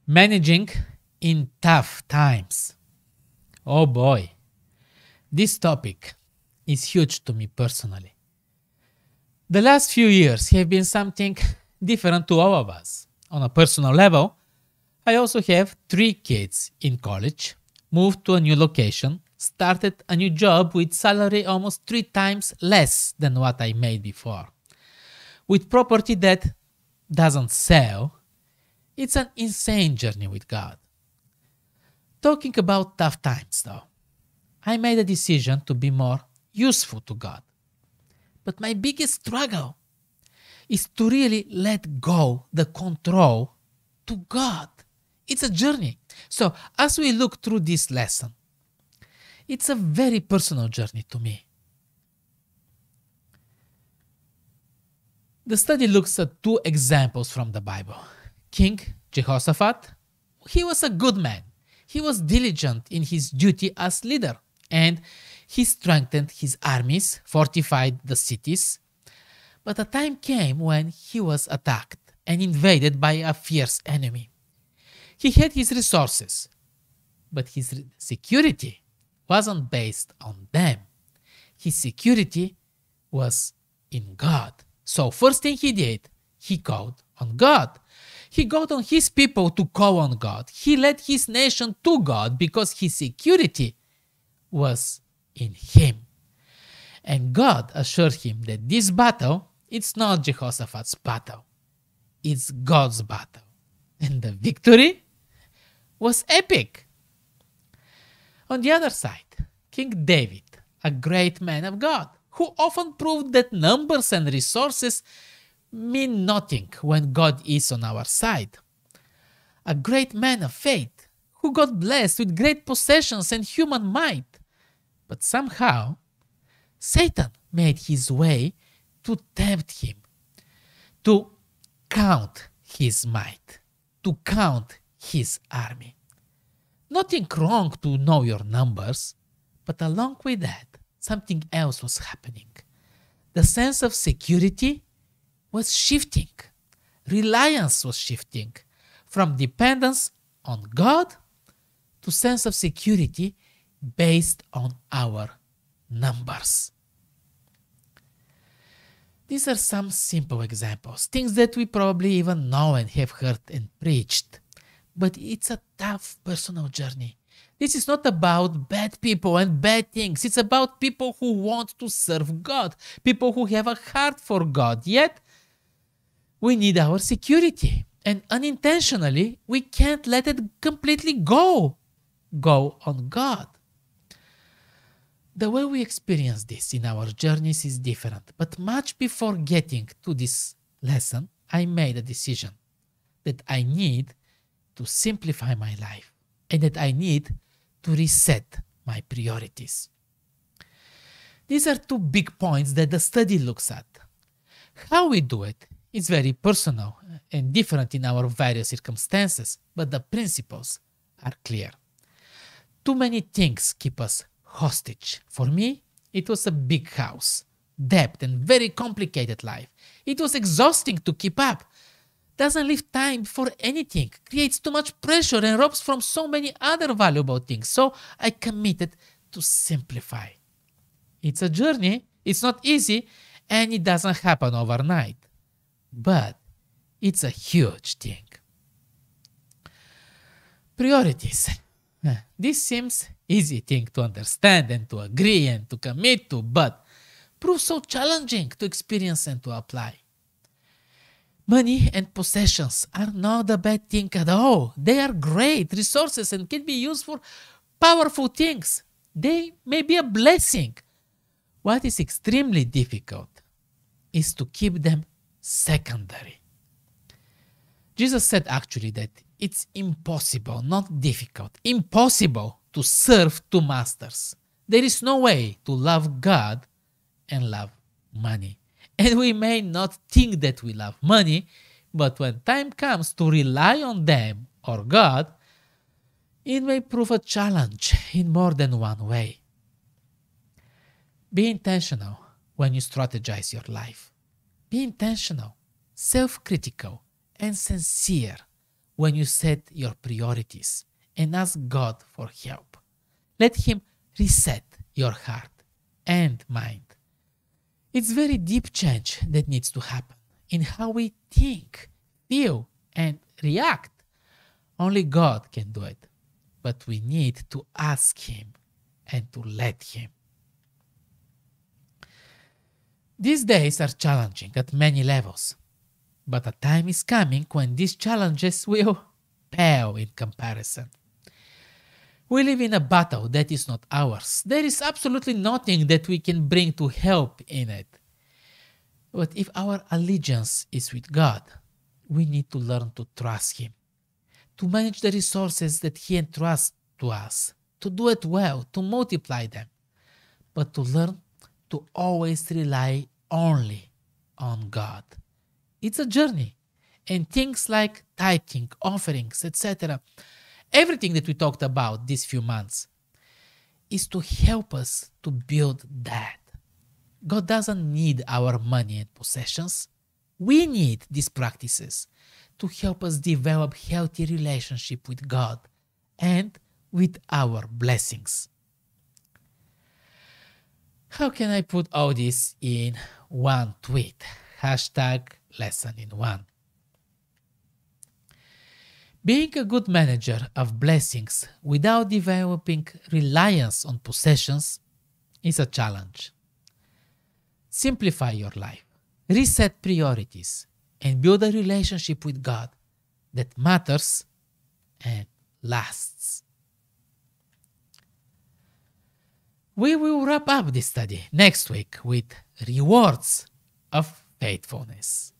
Managing in tough times. Oh boy, this topic is huge to me personally. The last few years have been something different to all of us. On a personal level, I also have 3 kids in college, moved to a new location, started a new job with salary almost 3 times less than what I made before. With property that doesn't sell, it's an insane journey with God. Talking about tough times though, I made a decision to be more useful to God. But my biggest struggle is to really let go the control to God. It's a journey. So as we look through this lesson, it's a very personal journey to me. The study looks at 2 examples from the Bible. King Jehoshaphat, he was a good man. He was diligent in his duty as leader, and he strengthened his armies, fortified the cities. But a time came when he was attacked and invaded by a fierce enemy. He had his resources, but his security wasn't based on them. His security was in God. So first thing he did, he called on God. He got on his people to call on God. He led his nation to God because his security was in him. And God assured him that this battle, it's not Jehoshaphat's battle. It's God's battle. And the victory was epic. On the other side, King David, a great man of God, who often proved that numbers and resources mean nothing when God is on our side. A great man of faith, who got blessed with great possessions and human might. But somehow, Satan made his way to tempt him, to count his might, to count his army. Nothing wrong to know your numbers, but along with that, something else was happening. The sense of security was shifting. Reliance was shifting from dependence on God to sense of security based on our numbers. These are some simple examples, things that we probably even know and have heard and preached. But it's a tough personal journey. This is not about bad people and bad things. It's about people who want to serve God, people who have a heart for God. Yet, we need our security. And unintentionally, we can't let it completely go on God. The way we experience this in our journeys is different. But much before getting to this lesson, I made a decision that I need to simplify my life and that I need to reset my priorities. These are 2 big points that the study looks at. How we do it is very personal and different in our various circumstances, but the principles are clear. Too many things keep us hostage. For me, it was a big house, debt, and very complicated life. It was exhausting to keep up. Doesn't leave time for anything, creates too much pressure and robs from so many other valuable things. So I committed to simplify. It's a journey, it's not easy, and it doesn't happen overnight. But it's a huge thing. Priorities. This seems easy thing to understand and to agree and to commit to, but proves so challenging to experience and to apply. Money and possessions are not a bad thing at all. They are great resources and can be used for powerful things. They may be a blessing. What is extremely difficult is to keep them secondary. Jesus said actually that it's impossible, not difficult, impossible to serve 2 masters. There is no way to love God and love money. And we may not think that we love money, but when time comes to rely on them or God, it may prove a challenge in more than one way. Be intentional when you strategize your life. Be intentional, self-critical, and sincere when you set your priorities and ask God for help. Let Him reset your heart and mind. It's very deep change that needs to happen in how we think, feel, and react. Only God can do it, but we need to ask Him and to let Him. These days are challenging at many levels, but a time is coming when these challenges will pale in comparison. We live in a battle that is not ours. There is absolutely nothing that we can bring to help in it. But if our allegiance is with God, we need to learn to trust Him, to manage the resources that He entrusts to us, to do it well, to multiply them, but to learn to always rely only on God. It's a journey, and things like tithing, offerings, etc., everything that we talked about these few months, is to help us to build that. God doesn't need our money and possessions. We need these practices to help us develop healthy relationship with God and with our blessings. How can I put all this in one tweet? #lesson-in-1. Being a good manager of blessings without developing reliance on possessions is a challenge. Simplify your life, reset priorities, and build a relationship with God that matters and lasts. We will wrap up this study next week with rewards of faithfulness.